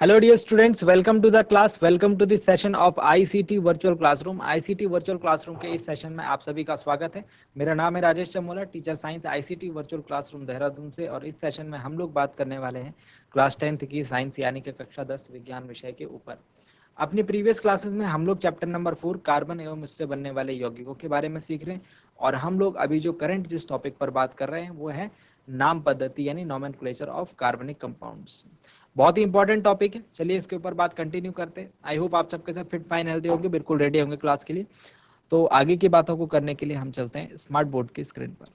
Hello dear students, welcome to the class, welcome to the session of ICT Virtual Classroom. ICT Virtual Classroom के इस session में आप सभी का स्वागत है। मेरा नाम है Rajesh Chamola, teacher science ICT virtual classroom Dehradun से। और इस सेशन में हम लोग बात करने वाले हैं क्लास 10th की साइंस यानी कि कक्षा 10 विज्ञान विषय के ऊपर। अपनी प्रीवियस क्लासेस में हम लोग चैप्टर नंबर 4 कार्बन एवं उससे बनने वाले यौगिकों के बारे में सीख रहे हैं। और हम लोग अभी जो करंट जिस टॉपिक पर बात कर रहे हैं वो है नाम पद्धति यानी नोमेनक्लेचर ऑफ कार्बनिक कंपाउंड्स। बहुत ही इंपॉर्टेंट टॉपिक है। चलिए इसके ऊपर बात कंटिन्यू करते हैं। आई होप आप सबके साथ फिट फाइन हेल्दी होंगे, बिल्कुल रेडी होंगे क्लास के लिए। तो आगे की बातों को करने के लिए हम चलते हैं स्मार्ट बोर्ड की स्क्रीन पर।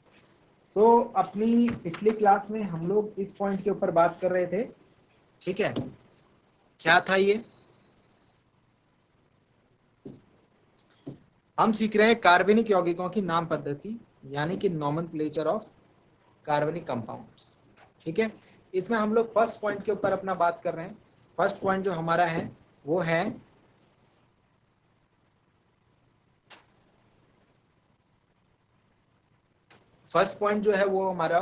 तो अपनी पिछली क्लास में हम लोग इस पॉइंट के ऊपर बात कर रहे थे, ठीक है। क्या था ये? हम सीख रहे हैं कार्बनिक यौगिकों की नाम पद्धति यानी कि नोमेनक्लेचर ऑफ कार्बनिक कंपाउंड्स, ठीक है। इसमें हम लोग फर्स्ट पॉइंट के ऊपर अपना बात कर रहे हैं। फर्स्ट पॉइंट जो हमारा है वो है फर्स्ट पॉइंट जो है वो हमारा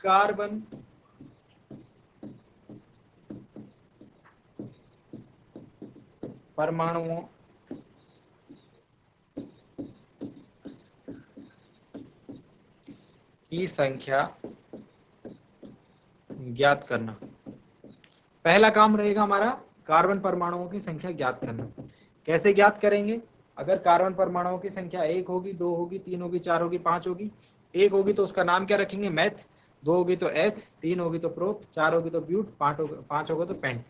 कार्बन परमाणुओं की संख्या ज्ञात करना। पहला काम रहेगा हमारा कार्बन परमाणुओं की संख्या ज्ञात करना। कैसे ज्ञात करेंगे? अगर कार्बन परमाणुओं की संख्या 1 होगी, 2 होगी, 3 होगी, 4 होगी, 5 होगी। 1 होगी तो उसका नाम क्या रखेंगे? मैथ। 2 होगी तो एथ, 3 होगी तो प्रोप, 4 होगी तो ब्यूट, 5 होगा तो पेंट।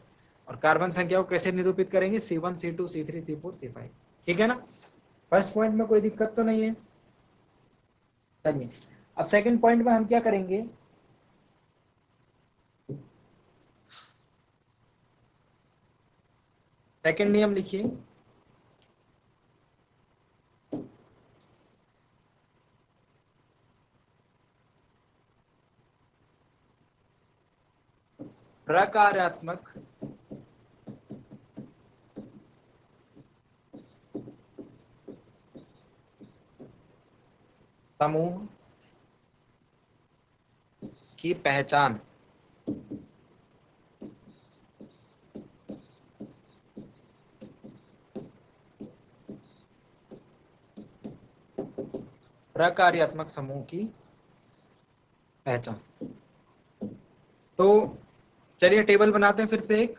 और कार्बन संख्या को कैसे निरूपित करेंगे? C1, C2, C3, C4, C5, ठीक है ना। फर्स्ट पॉइंट में कोई दिक्कत तो नहीं है। चलिए अब सेकंड पॉइंट में हम क्या करेंगे? सेकंड नियम लिखिए। प्रकार्यात्मक समूह की पहचान प्रकार्यात्मक समूह की पहचान। तो चलिए टेबल बनाते हैं फिर से एक।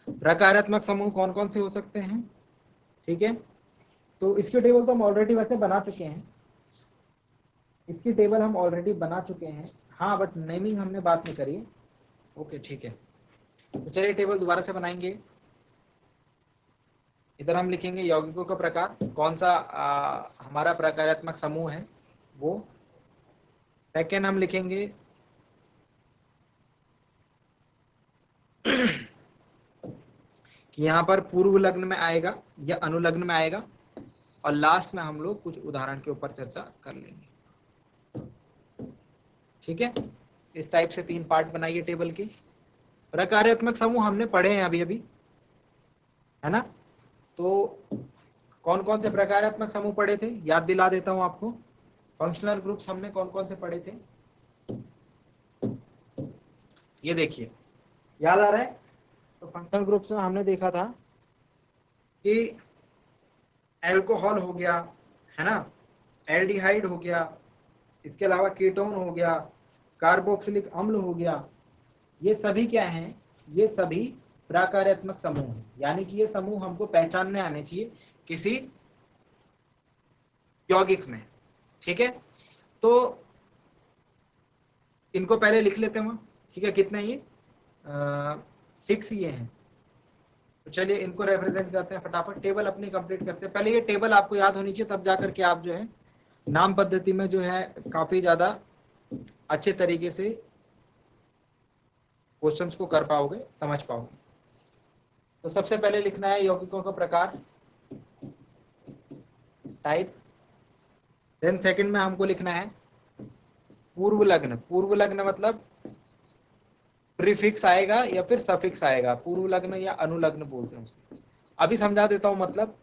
प्रकार्यात्मक समूह कौन कौन से हो सकते हैं, ठीक है। तो इसकी टेबल तो हम ऑलरेडी वैसे बना चुके हैं, इसकी टेबल हम ऑलरेडी बना चुके हैं। हाँ बट नेमिंग हमने बात नहीं करी। ओके ठीक है, तो चलिए टेबल दोबारा से बनाएंगे। इधर हम लिखेंगे यौगिकों का प्रकार, कौन सा हमारा प्रकार्यात्मक समूह है वो। सेकेंड हम लिखेंगे कि यहाँ पर पूर्व लग्न में आएगा या अनुलग्न में आएगा। और लास्ट में हम लोग कुछ उदाहरण के ऊपर चर्चा कर लेंगे, ठीक है। इस टाइप से 3 पार्ट बनाइए टेबल के। प्रकार्यात्मक समूह हमने पढ़े हैं अभी अभी, है ना। तो कौन कौन से प्रकार्यात्मक समूह पढ़े थे याद दिला देता हूं आपको। फंक्शनल ग्रुप्स हमने कौन कौन से पढ़े थे, ये देखिए, याद आ रहा है। तो फंक्शनल ग्रुप्स में हमने देखा था कि एल्कोहल हो गया, है ना, एल्डिहाइड हो गया, इसके अलावा कीटोन हो गया, कार्बोक्सिलिक अम्ल हो गया। ये सभी क्या हैं? ये सभी प्रकार्यात्मक समूह हैं, यानी कि ये समूह हमको पहचान में आने चाहिए किसी यौगिक में, ठीक है। तो इनको पहले लिख लेते हैं, ठीक है। कितने ये 6 ये हैं। तो चलिए इनको रिप्रेजेंट करते हैं, फटाफट टेबल अपनी कंप्लीट करते हैं। पहले ये टेबल आपको याद होनी चाहिए, तब जाकर के आप जो है नाम पद्धति में जो है काफी ज्यादा अच्छे तरीके से क्वेश्चंस को कर पाओगे, समझ पाओगे। तो सबसे पहले लिखना है यौगिकों का प्रकार, टाइप। देन सेकंड में हमको लिखना है पूर्व लग्न। पूर्व लग्न मतलब प्रीफिक्स आएगा या फिर सफिक्स आएगा, पूर्व लग्न या अनुलग्न बोलते हैं उसको। अभी समझा देता हूं, मतलब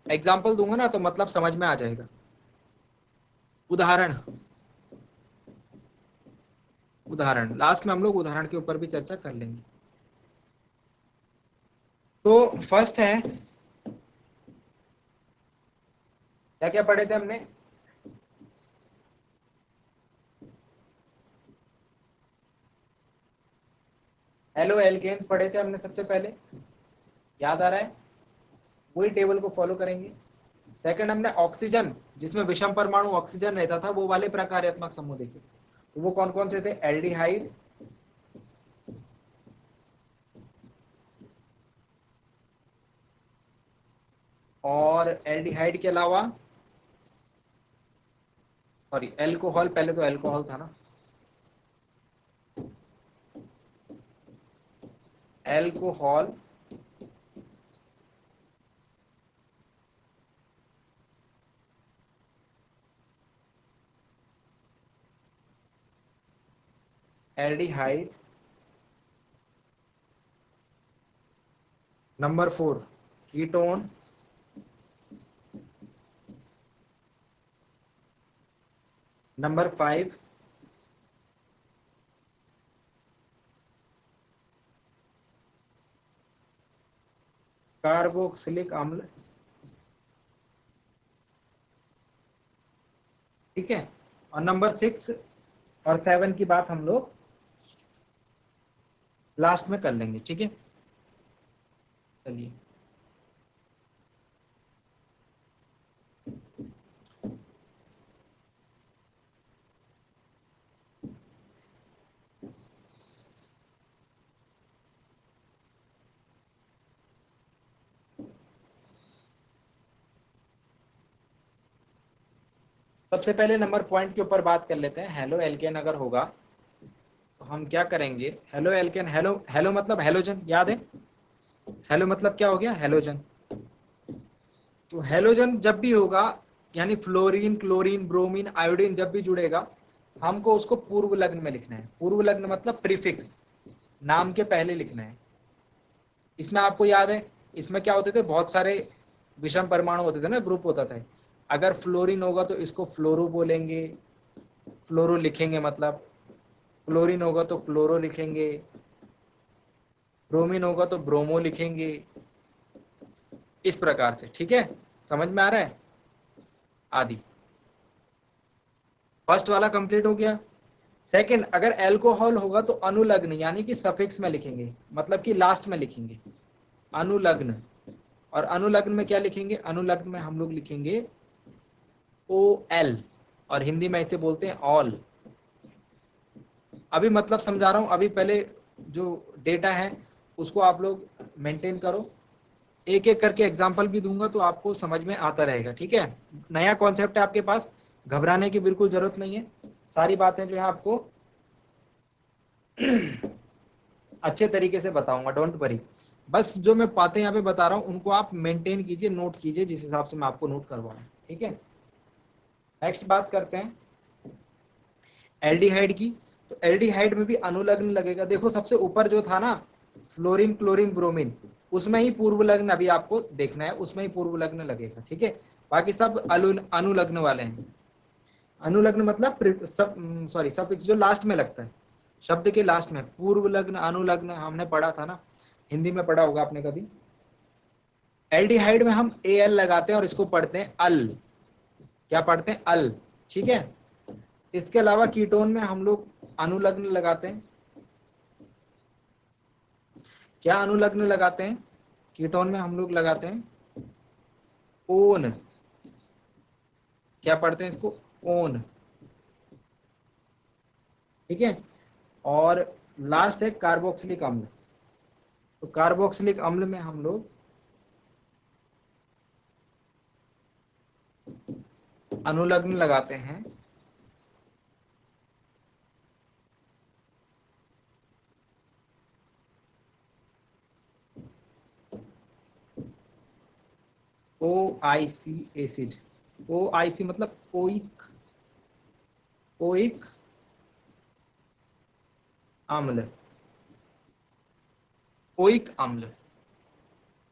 एग्जाम्पल दूंगा ना तो मतलब समझ में आ जाएगा। उदाहरण, उदाहरण, लास्ट में हम लोग उदाहरण के ऊपर भी चर्चा कर लेंगे। तो फर्स्ट है, क्या क्या पढ़े थे हमने? हेलो एल्केन्स पढ़े थे हमने सबसे पहले, याद आ रहा है? वही टेबल को फॉलो करेंगे। सेकंड हमने ऑक्सीजन, जिसमें विषम परमाणु ऑक्सीजन रहता था, वो वाले प्रकार्यात्मक समूह देखे। तो वो कौन कौन से थे? एल्डिहाइड, और एल्डिहाइड के अलावा, सॉरी एल्कोहल, पहले तो एल्कोहल था ना, alcohol, aldehyde, number 4 ketone, number 5 carboxylic अम्ल, ठीक है। और नंबर 6 और 7 की बात हम लोग लास्ट में कर लेंगे, ठीक है। चलिए, सबसे पहले नंबर पॉइंट के ऊपर बात कर लेते हैं। हेलो एल्केन अगर होगा तो हम क्या करेंगे? हेलो एल्केन, हेलो हेलो मतलब हेलोजन, याद है? हेलो मतलब क्या हो गया? हेलोजन। तो हेलोजन जब भी होगा, यानी फ्लोरीन, क्लोरीन, ब्रोमीन, आयोडीन जब भी जुड़ेगा, हमको उसको पूर्व लग्न में लिखना है। पूर्व लग्न मतलब प्रीफिक्स, नाम के पहले लिखना है। इसमें आपको याद है, इसमें क्या होते थे? बहुत सारे विषम परमाणु होते थे ना, ग्रुप होता था। अगर फ्लोरीन होगा तो इसको फ्लोरो बोलेंगे, फ्लोरो लिखेंगे मतलब। क्लोरीन होगा तो क्लोरो लिखेंगे, ब्रोमीन होगा तो ब्रोमो लिखेंगे, इस प्रकार से, ठीक है। समझ में आ रहा है? आदि फर्स्ट वाला कंप्लीट हो गया। सेकंड, अगर एल्कोहल होगा तो अनुलग्न, यानी कि सफिक्स में लिखेंगे, मतलब कि लास्ट में लिखेंगे, अनुलग्न। और अनुलग्न में क्या लिखेंगे? अनुलग्न में हम लोग लिखेंगे ओ एल, और हिंदी में इसे बोलते हैं ऑल। अभी मतलब समझा रहा हूं, अभी पहले जो डेटा है उसको आप लोग मेंटेन करो। एक एक करके एग्जांपल भी दूंगा तो आपको समझ में आता रहेगा, ठीक है। नया कॉन्सेप्ट है आपके पास, घबराने की बिल्कुल जरूरत नहीं है। सारी बातें जो है आपको अच्छे तरीके से बताऊंगा, डोंट वरी। बस जो मैं बातें यहाँ पे बता रहा हूँ उनको आप मेंटेन कीजिए, नोट कीजिए, जिस हिसाब से मैं आपको नोट करवा रहा हूँ, ठीक है। नेक्स्ट बात करते हैं एल्डिहाइड की। तो एल्डिहाइड में भी अनुलग्न लगेगा। देखो सबसे ऊपर जो था ना, फ्लोरीन, क्लोरीन, ब्रोमीन, उसमें ही पूर्व लग्न अभी आपको देखना है, उसमें ही पूर्व लग्न लगेगा, ठीक है। बाकी सब अनुलग्न वाले हैं। अनुलग्न मतलब सब, सॉरी सफिक्स जो लास्ट में लगता है, शब्द के लास्ट में। पूर्व लग्न, अनुलग्न हमने पढ़ा था ना, हिंदी में पढ़ा होगा आपने कभी। एल्डिहाइड में हम ए एल लगाते हैं और इसको पढ़ते हैं अल। क्या पढ़ते हैं? अल, ठीक है। इसके अलावा कीटोन में हम लोग अनुलग्न लगाते हैं। क्या अनुलग्न लगाते हैं? कीटोन में हम लोग लगाते हैं ओन। क्या पढ़ते हैं इसको? ओन, ठीक है। और लास्ट है कार्बोक्सिलिक अम्ल। तो कार्बोक्सिलिक अम्ल में हम लोग अनुलग्न लगाते हैं ओ आई सी एसिड। ओ आई सी मतलब ओइक, ओइक अम्ल, ओइक अम्ल।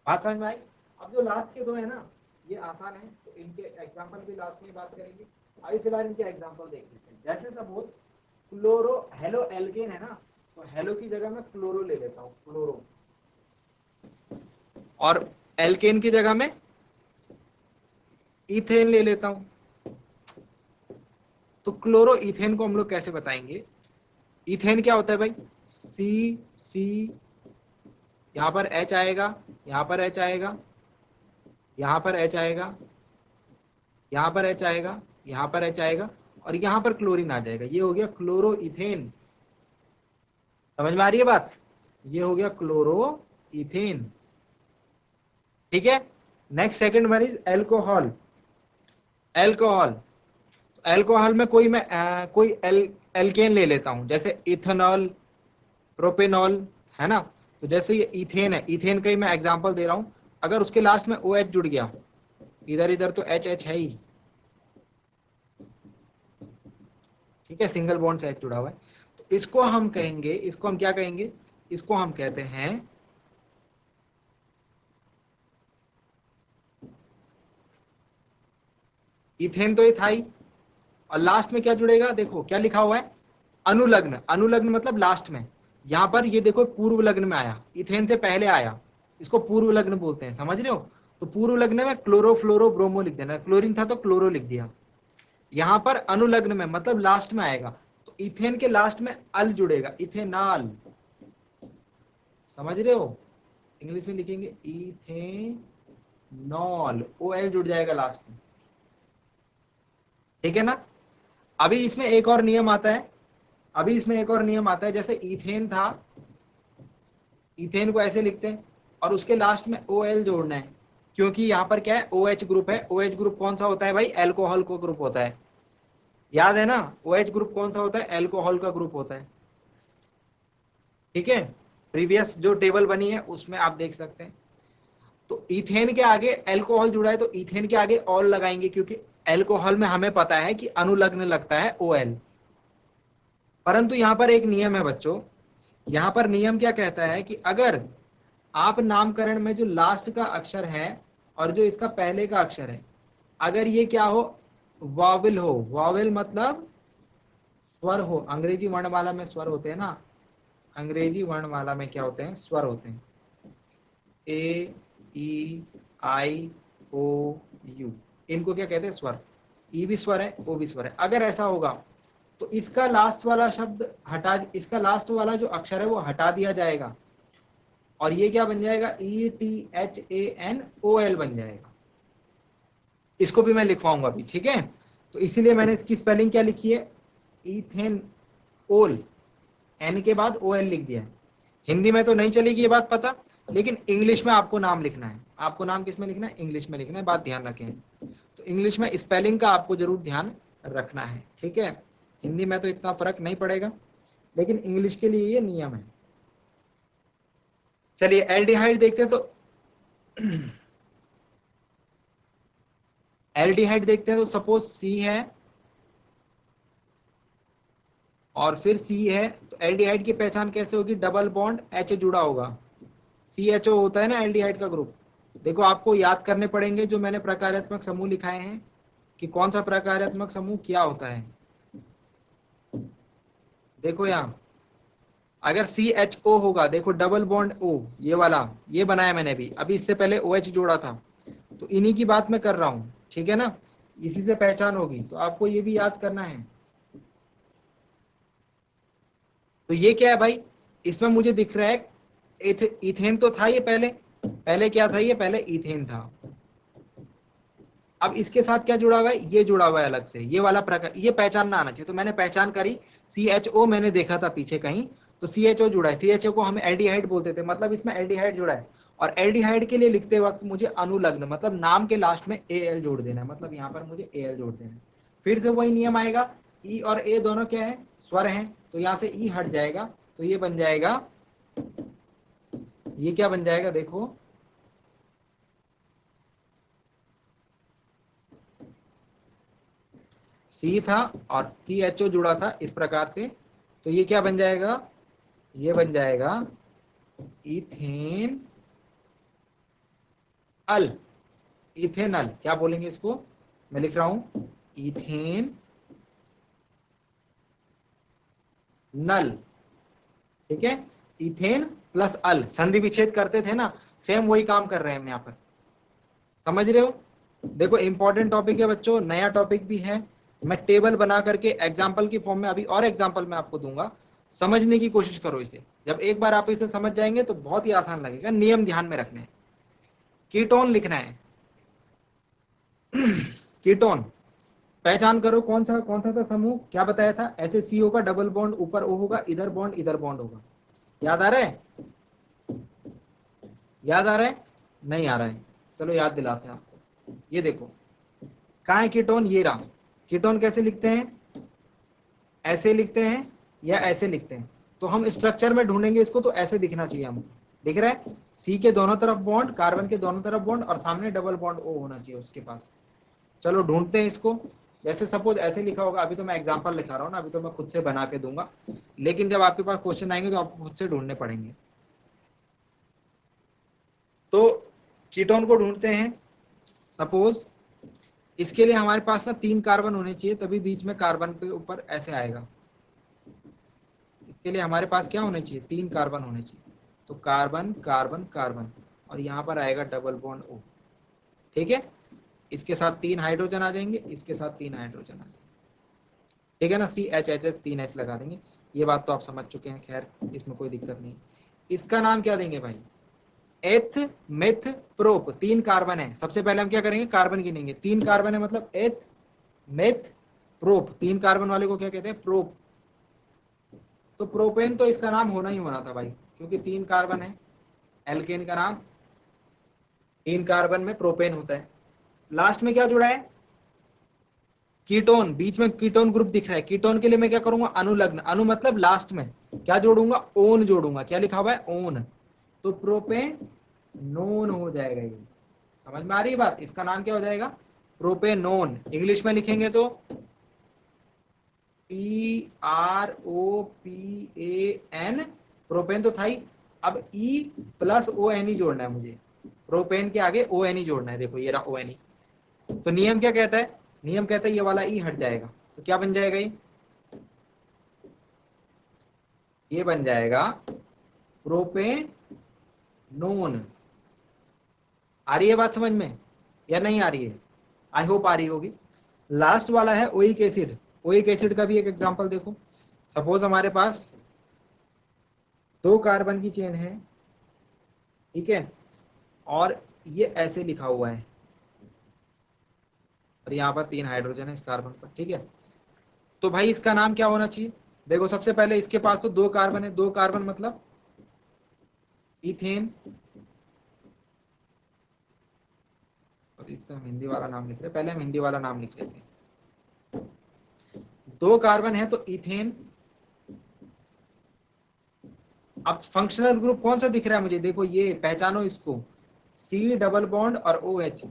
बात समझ में आई? अब जो लास्ट के दो है ना, ये आसान है, तो इनके एग्जांपल भी लास्ट में बात करेंगे। अभी फिलहाल इनके एग्जांपल देख लेते हैं। जैसे सपोज क्लोरो, हेलो एल्केन है ना, तो हेलो की जगह मैं क्लोरो ले लेता हूँ, क्लोरो, और एल्केन की जगह में इथेन ले लेता हूं। तो क्लोरो इथेन को हम लोग कैसे बताएंगे? इथेन क्या होता है भाई? सी सी, यहां पर H आएगा, यहां पर H आएगा, यहां पर H आएगा, यहां पर H आएगा, यहां पर H आएगा, और यहां पर क्लोरीन आ जाएगा। ये हो गया क्लोरो इथेन। समझ में आ रही है बात? ये हो गया क्लोरो इथेन। ठीक है। Next second one is alcohol. Alcohol, alcohol में कोई एल्केन ले लेता हूं, जैसे इथेनॉल, प्रोपेनॉल, है ना। तो जैसे ये इथेन है, इथेन का ही मैं एग्जांपल दे रहा हूं। अगर उसके लास्ट में OH जुड़ गया, इधर इधर तो HH है ही, ठीक है, सिंगल बॉन्ड से H जुड़ा हुआ है, तो इसको हम कहेंगे, इसको हम क्या कहेंगे? इसको हम कहते हैं, इथेन तो ये था ही, और लास्ट में क्या जुड़ेगा? देखो क्या लिखा हुआ है, अनुलग्न। अनुलग्न मतलब लास्ट में। यहां पर ये देखो पूर्व लग्न में आया, इथेन से पहले आया, इसको पूर्व लग्न बोलते हैं, समझ रहे हो? तो पूर्व लग्न में क्लोरो फ्लोरो ब्रोमो लिख देना, क्लोरीन था तो क्लोरो लिख दिया। यहां पर अनुलग्न में मतलब लास्ट में आएगा, तो इथेन के लास्ट में अल जुड़ेगा, इथेनॉल। समझ रहे हो? इंग्लिश में लिखेंगे इथेनॉल, OL जुड़ जाएगा लास्ट में। ठीक है ना। अभी इसमें एक और नियम आता है, अभी इसमें एक और नियम आता है, जैसे इथेन था, इथेन को ऐसे लिखते हैं और उसके लास्ट में OL जोड़ना है, क्योंकि यहां पर क्या है, OH ग्रुप है। OH ग्रुप कौन सा होता है भाई? एल्कोहल को ग्रुप होता है, याद है ना। OH ग्रुप कौन सा होता है? एल्कोहल का ग्रुप होता है। ठीक है, प्रीवियस जो टेबल बनी है उसमें आप देख सकते हैं। तो इथेन के आगे एल्कोहल जुड़ा है, तो इथेन के आगे ऑल लगाएंगे, क्योंकि एल्कोहल में हमें पता है कि अनुलग्न लगता है OL। परंतु यहां पर एक नियम है बच्चों, यहां पर नियम क्या कहता है कि अगर आप नामकरण में जो लास्ट का अक्षर है और जो इसका पहले का अक्षर है, अगर ये क्या हो, वॉवेल हो, वॉवेल मतलब स्वर हो, अंग्रेजी वर्णमाला में स्वर होते हैं ना, अंग्रेजी वर्णमाला में क्या होते हैं? स्वर होते हैं, A E I O U, इनको क्या कहते हैं? स्वर। ई भी स्वर है, ओ भी स्वर है। अगर ऐसा होगा तो इसका लास्ट वाला शब्द हटा, इसका लास्ट वाला जो अक्षर है वो हटा दिया जाएगा, और ये क्या बन जाएगा? ETHANOL बन जाएगा। इसको भी मैं लिखवाऊंगा अभी, ठीक है। तो इसीलिए मैंने इसकी स्पेलिंग क्या लिखी है? इथेन ओल, एन के बाद OL लिख दिया है। हिंदी में तो नहीं चलेगी ये बात पता, लेकिन इंग्लिश में आपको नाम लिखना है। आपको नाम किस में लिखना है? इंग्लिश में लिखना है, बात ध्यान रखें। तो इंग्लिश में स्पेलिंग का आपको जरूर ध्यान रखना है, ठीक है। हिंदी में तो इतना फर्क नहीं पड़ेगा, लेकिन इंग्लिश के लिए ये नियम है। चलिए एल्डिहाइड देखते हैं। तो एल्डिहाइड देखते हैं, तो सपोज C है और फिर C है, तो एल्डिहाइड की पहचान कैसे होगी? डबल बॉन्ड H जुड़ा होगा, CHO होता है ना एल्डिहाइड का ग्रुप। देखो आपको याद करने पड़ेंगे जो मैंने प्रकार्यात्मक समूह लिखाए हैं, कि कौन सा प्रकार्यात्मक समूह क्या होता है। देखो यहाँ अगर CHO होगा, देखो डबल बॉन्ड O, ये वाला, ये बनाया मैंने भी, अभी इससे पहले OH जोड़ा था, तो इन्हीं की बात मैं कर रहा हूं, ठीक है ना। इसी से पहचान होगी, तो आपको ये भी याद करना है। तो ये क्या है भाई? इसमें मुझे दिख रहा है इथेन तो था ये पहले, पहले क्या था? ये पहले इथेन था। अब इसके साथ क्या जुड़ा हुआ है? ये जुड़ा हुआ है अलग से, ये वाला प्रकार, ये पहचानना आना चाहिए। तो मैंने पहचान करी, CHO मैंने देखा था पीछे कहीं, तो CHO जुड़ा है। CHO को हम एल्डिहाइड बोलते थे, मतलब इसमें एल्डिहाइड जुड़ा है। और एल्डिहाइड के लिए लिखते वक्त मुझे अनुलग्न मतलब नाम के लास्ट में AL जोड़ देना है, मतलब यहाँ पर मुझे AL जोड़ देना है। फिर से वही नियम आएगा, E और A दोनों क्या है? स्वर हैं, तो यहाँ से E हट जाएगा, तो ये बन जाएगा, ये क्या बन जाएगा? देखो C था और CHO जुड़ा था इस प्रकार से, तो ये क्या बन जाएगा? ये बन जाएगा इथेन अल, इथेनल। क्या बोलेंगे इसको? मैं लिख रहा हूं, इथेन नल, ठीक है। इथेन प्लस अल, संधि विच्छेद करते थे ना, सेम वही काम कर रहे हैं हम यहाँ पर, समझ रहे हो। देखो इंपॉर्टेंट टॉपिक है बच्चों, नया टॉपिक भी है, मैं टेबल बना करके एग्जाम्पल की फॉर्म में अभी और एग्जाम्पल मैं आपको दूंगा, समझने की कोशिश करो इसे। जब एक बार आप इसे समझ जाएंगे तो बहुत ही आसान लगेगा। नियम ध्यान में रखने हैं, कीटोन लिखना है। कीटोन पहचान करो, कौन सा था समूह, क्या बताया था, ऐसे सी होगा, डबल बॉन्ड ऊपर ओ होगा, इधर बॉन्ड होगा। याद आ रहा है, याद आ रहा है, नहीं आ रहा है, चलो याद दिलाते हैं आपको। ये देखो कहाँ है कीटोन, ये रहा। कीटोन कैसे लिखते हैं, ऐसे लिखते हैं या ऐसे लिखते हैं, तो हम स्ट्रक्चर में ढूंढेंगे इसको तो ऐसे दिखना चाहिए हमको, दिख रहा है, सी के दोनों तरफ बॉन्ड, कार्बन के दोनों तरफ बॉन्ड, और सामने डबल बॉन्ड ओ होना चाहिए उसके पास। चलो ढूंढते हैं इसको। जैसे सपोज ऐसे लिखा होगा, अभी तो मैं एग्जांपल लिखा रहा हूँ ना, अभी तो मैं खुद से बना के दूंगा, लेकिन जब आपके पास क्वेश्चन आएंगे तो आपको खुद से ढूंढने पड़ेंगे। तो कीटोन को ढूंढते हैं। सपोज इसके लिए हमारे पास ना 3 कार्बन होने चाहिए, तभी बीच में कार्बन के ऊपर ऐसे आएगा। इसके लिए हमारे पास क्या होने चाहिए, 3 कार्बन होने चाहिए। तो कार्बन कार्बन कार्बन, और यहाँ पर आएगा डबल बॉन्ड ओ, ठीक है। इसके साथ 3 हाइड्रोजन आ जाएंगे, इसके साथ 3 हाइड्रोजन आ जाएंगे, ठीक है ना। C H H H 3 H लगा देंगे। ये बात तो आप समझ चुके हैं, खैर इसमें कोई दिक्कत नहीं। इसका नाम क्या देंगे भाई, एथ मेथ प्रोप। 3 कार्बन है, सबसे पहले हम क्या करेंगे, कार्बन गिनेंगे। 3 कार्बन है मतलब एथ मेथ प्रोप, 3 कार्बन वाले को क्या कहते हैं, प्रोप। तो प्रोपेन तो इसका नाम होना ही होना था भाई, क्योंकि 3 कार्बन है, एल्केन का नाम 3 कार्बन में प्रोपेन होता है। लास्ट में क्या जुड़ा है, कीटोन, बीच में कीटोन ग्रुप दिख रहा है। कीटोन के लिए मैं क्या करूंगा, अनुलग्न, अनु मतलब लास्ट में क्या जोड़ूंगा, ओन जोड़ूंगा। क्या लिखा हुआ है, ओन, तो प्रोपेन नोन हो जाएगा। ये समझ में आ रही है बात, इसका नाम क्या हो जाएगा, प्रोपेनोन। इंग्लिश में लिखेंगे तो PROPAN, प्रोपेन तो था ही, अब E प्लस ONE जोड़ना है मुझे, प्रोपेन के आगे ONE जोड़ना है। देखो ये रहा ONE। तो नियम क्या कहता है, नियम कहता है ये वाला E हट जाएगा, तो क्या बन जाएगा, ये बन जाएगा प्रोपेनोन। आ रही है बात समझ में या नहीं आ रही है, आई होप आ रही होगी। लास्ट वाला है ओइक एसिड। ओइक एसिड का भी एक एग्जांपल देखो। सपोज हमारे पास 2 कार्बन की चेन है, ठीक है, और ये ऐसे लिखा हुआ है, और यहाँ पर 3 हाइड्रोजन है इस कार्बन पर, ठीक है। तो भाई इसका नाम क्या होना चाहिए, देखो सबसे पहले इसके पास तो 2 कार्बन है, 2 कार्बन मतलब इथेन, और इससे हम हिंदी वाला नाम लिख रहे हैं, पहले हम हिंदी वाला नाम लिख लेते हैं। 2 कार्बन है तो इथेन। अब फंक्शनल ग्रुप कौन सा दिख रहा है मुझे, देखो ये पहचानो इसको, सी डबल बॉन्ड और O H,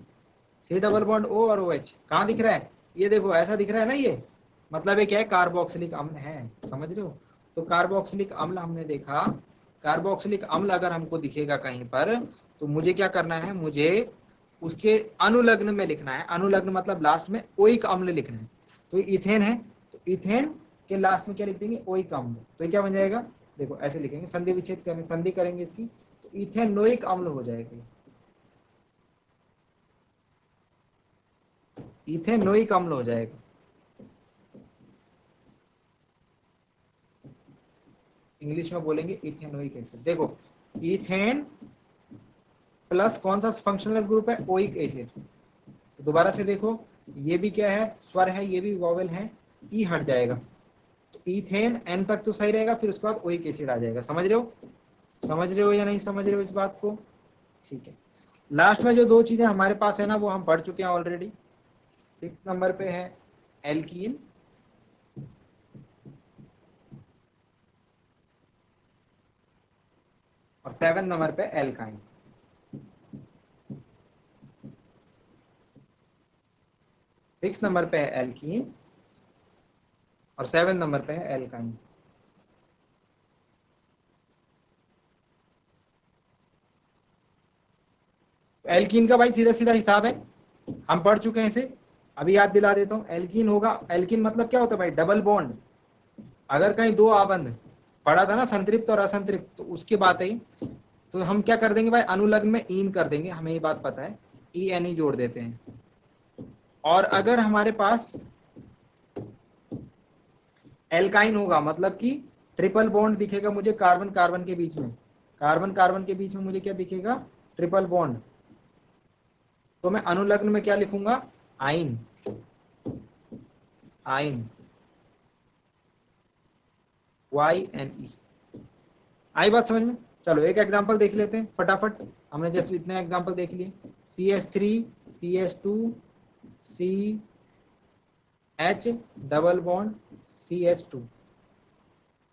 C double bond O और ओ एच कहाँ दिख रहा है, ये देखो ऐसा दिख रहा है ना, ये मतलब ये क्या है, कार्बोक्सिलिक अम्ल है, समझ रहे हो। तो कार्बोक्सिलिक अम्ल हमने देखा, कार्बोक्सिलिक अम्ल अगर हमको दिखेगा कहीं पर, तो मुझे क्या करना है, मुझे उसके अनुलग्न में लिखना है। अनुलग्न मतलब लास्ट में ओइक अम्ल लिखना है। तो इथेन है, तो इथेन के लास्ट में क्या लिख देंगे, ओइक अम्ल। तो ये क्या बन जाएगा, देखो ऐसे लिखेंगे, संधि विच्छेद करेंगे, संधि करेंगे इसकी, तो इथेनोइक अम्ल हो जाएगा, इथेनोइक अम्ल हो जाएगा। इंग्लिश में बोलेंगे इथेनोइक एसिड। देखो इथेन प्लस कौन सा फंक्शनल ग्रुप है, ओइक एसिड। तो दोबारा से देखो, ये भी क्या है, स्वर है, ये भी वॉवेल है, ई हट जाएगा, तो इथेन एन तक तो सही रहेगा, फिर उसके बाद ओइक एसिड आ जाएगा। समझ रहे हो, समझ रहे हो या नहीं समझ रहे हो इस बात को, ठीक है। लास्ट में जो 2 चीजें हमारे पास है ना, वो हम पढ़ चुके हैं ऑलरेडी। 6 नंबर पे है एल्कीन, और 7 नंबर पे एल्काइन। 6 नंबर पे है एल्कीन और 7 नंबर पे है एल्काइन। एल्कीन का भाई सीधा सीधा हिसाब है, हम पढ़ चुके हैं इसे, अभी याद दिला देता हूं। एल्कीन होगा, एल्कीन मतलब क्या होता है भाई, डबल बॉन्ड। अगर कहीं दो आबंध पढ़ा था ना, संतृप्त और असंतृप्त, तो उसकी बात है। तो हम क्या कर देंगे भाई, अनुलग्न में ईन कर देंगे, हमें ये बात पता है, ई एन ई जोड़ देते हैं। और अगर हमारे पास एल्काइन होगा, मतलब कि ट्रिपल बॉन्ड दिखेगा मुझे कार्बन कार्बन के बीच में, कार्बन कार्बन के बीच में मुझे क्या दिखेगा, ट्रिपल बॉन्ड, तो मैं अनुलग्न में क्या लिखूंगा, आइन, आइन, वाई एन ई। आई बात समझ में? चलो एक एग्जांपल देख लेते हैं फटाफट, हमने जस्ट इतने एग्जांपल देख लिए। CH3 CH2 C H double bond CH2,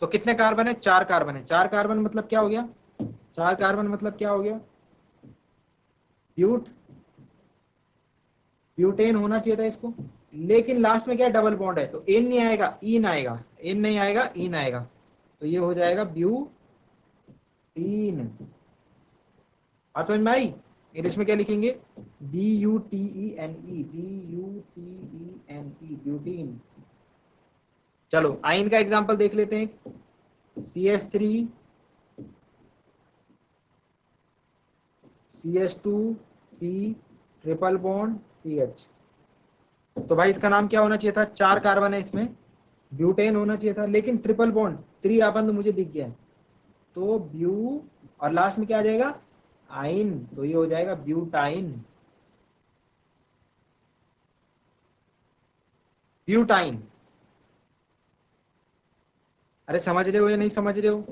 तो कितने कार्बन है, 4 कार्बन है। 4 कार्बन मतलब क्या हो गया, 4 कार्बन मतलब क्या हो गया, ब्यूट, ब्यूटेन होना चाहिए था इसको, लेकिन लास्ट में क्या डबल बॉन्ड है, तो एन नहीं आएगा, इन आएगा, एन नहीं आएगा, इन आएगा, तो ये हो जाएगा ब्यूटीन। बात समझ में आई? इंग्लिश में क्या लिखेंगे, BUTENE, BUTENE, ब्यूटीन। चलो आइन का एग्जांपल देख लेते हैं, CH3 CH2 C triple bond CH, तो भाई इसका नाम क्या होना चाहिए था, 4 कार्बन है इसमें, ब्यूटेन होना चाहिए था, लेकिन ट्रिपल बॉन्ड त्रिआबंध मुझे दिख गया, तो ब्यू और लास्ट में क्या आ जाएगा, आइन, तो ये हो जाएगा ब्यूटाइन, ब्यूटाइन। अरे समझ रहे हो या नहीं समझ रहे हो?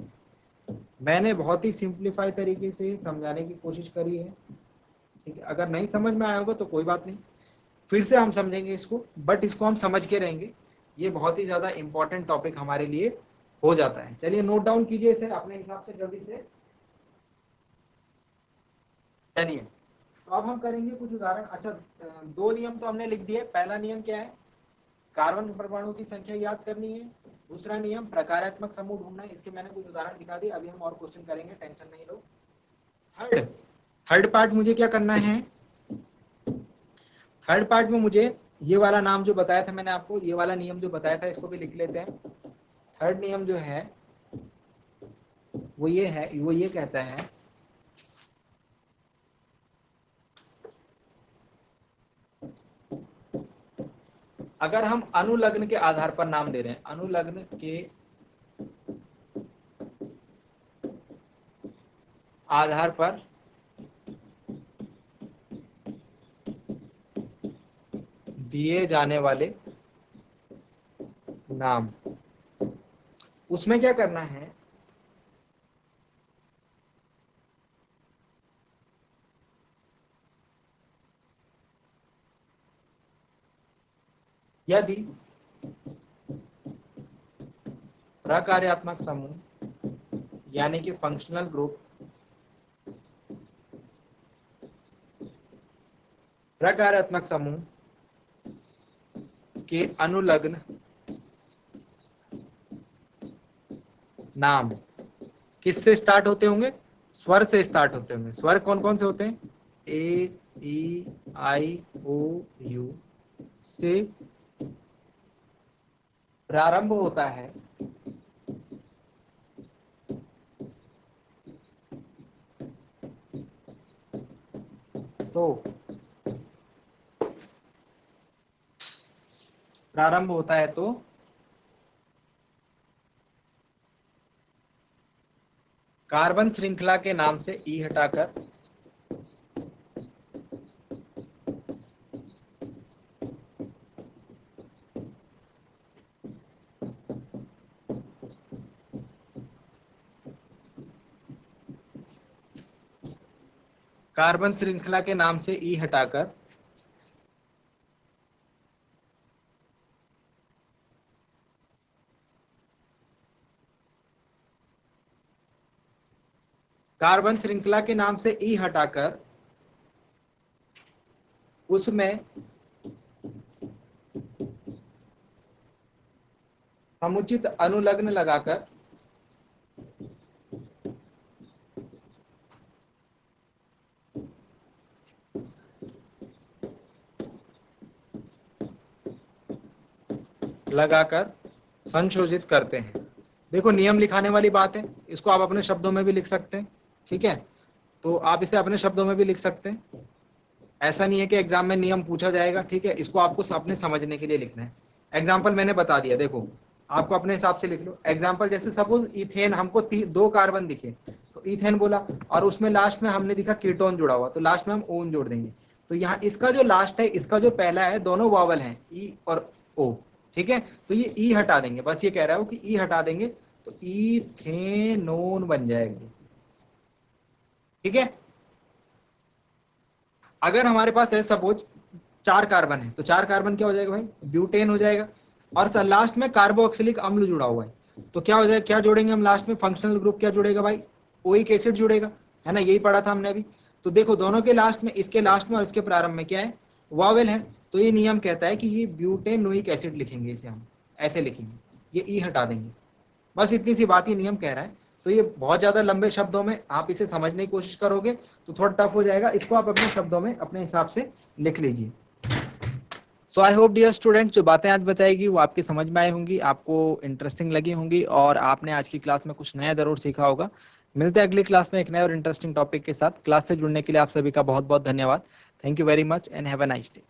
मैंने बहुत ही सिंप्लीफाई तरीके से समझाने की कोशिश करी है, ठीक है। अगर नहीं समझ में आया होगा तो कोई बात नहीं, फिर से हम समझेंगे इसको, बट इसको हम समझ के रहेंगे, ये बहुत ही ज्यादा इंपॉर्टेंट टॉपिक हमारे लिए हो जाता है। चलिए नोट डाउन कीजिए इसे अपने हिसाब से जल्दी से। चलिए तो अब हम करेंगे कुछ उदाहरण। अच्छा, 2 नियम तो हमने लिख दिए। पहला नियम क्या है, कार्बन परमाणु की संख्या याद करनी है। दूसरा नियम प्रकारात्मक समूह ढूंढना है, इसके मैंने कुछ उदाहरण दिखा दिए, अभी हम और क्वेश्चन करेंगे, टेंशन नहीं लो। थर्ड थर्ड पार्ट मुझे क्या करना है, थर्ड पार्ट में मुझे ये वाला नाम जो बताया था मैंने आपको, ये वाला नियम जो बताया था, इसको भी लिख लेते हैं। थर्ड नियम जो है वो ये है, वो ये कहता है, अगर हम अनुलग्न के आधार पर नाम दे रहे हैं, अनुलग्न के आधार पर दिए जाने वाले नाम, उसमें क्या करना है, यदि प्रकार्यात्मक समूह यानी कि फंक्शनल ग्रुप प्रकार्यात्मक समूह के अनुलग्न नाम किससे स्टार्ट होते होंगे, स्वर से स्टार्ट होते होंगे। स्वर कौन कौन से होते हैं, ए ई आई ओ यू से प्रारंभ होता है, तो प्रारंभ होता है तो कार्बन श्रृंखला के नाम से ई हटाकर कार्बन श्रृंखला के नाम से ई हटाकर कार्बन श्रृंखला के नाम से ई हटाकर उसमें समुचित अनुलग्न लगाकर संशोधित करते हैं। देखो नियम लिखाने वाली बात है, इसको आप अपने शब्दों में भी लिख सकते हैं, ठीक है। तो आप इसे अपने शब्दों में भी लिख सकते हैं, ऐसा नहीं है कि एग्जाम में नियम पूछा जाएगा, ठीक है। इसको आपको अपने समझने के लिए लिखना है। एग्जाम्पल मैंने बता दिया, देखो आपको अपने हिसाब से लिख लो। एग्जाम्पल जैसे सपोज इथेन, हमको 2 कार्बन दिखे तो इथेन बोला, और उसमें लास्ट में हमने दिखा कीटोन जुड़ा हुआ, तो लास्ट में हम ओन जोड़ देंगे। तो यहाँ इसका जो लास्ट है, इसका जो पहला है, दोनों वावल हैं, ई और ओ, ठीक है। तो ये ई हटा देंगे, बस ये कह रहा हूं कि ई हटा देंगे तो इथेनोन बन जाएगा, ठीक है। अगर हमारे पास है सपोज 4 कार्बन है, तो 4 कार्बन क्या हो जाएगा भाई, ब्यूटेन हो जाएगा। और लास्ट में कार्बोक्सिलिक अम्ल जुड़ा हुआ है, तो क्या हो जाएगा, क्या जोड़ेंगे हम लास्ट में, फंक्शनल ग्रुप क्या जुड़ेगा भाई, ओइक एसिड जुड़ेगा, है ना, यही पढ़ा था हमने अभी। तो देखो दोनों के लास्ट में, इसके लास्ट में और इसके प्रारंभ में क्या है, वावेल है। तो ये नियम कहता है कि ये ब्यूटेनोइक एसिड लिखेंगे, इसे हम ऐसे लिखेंगे, ये ई हटा देंगे। बस इतनी सी बात ये नियम कह रहा है। तो ये बहुत ज्यादा लंबे शब्दों में आप इसे समझने की कोशिश करोगे तो थोड़ा टफ हो जाएगा, इसको आप अपने शब्दों में अपने हिसाब से लिख लीजिए। सो आई होप डियर स्टूडेंट, जो बातें आज बताएगी वो आपकी समझ में आई होंगी, आपको इंटरेस्टिंग लगी होंगी, और आपने आज की क्लास में कुछ नया जरूर सीखा होगा। मिलते हैं अगली क्लास में एक नए और इंटरेस्टिंग टॉपिक के साथ। क्लास से जुड़ने के लिए आप सभी का बहुत बहुत धन्यवाद। Thank you very much and have a nice day.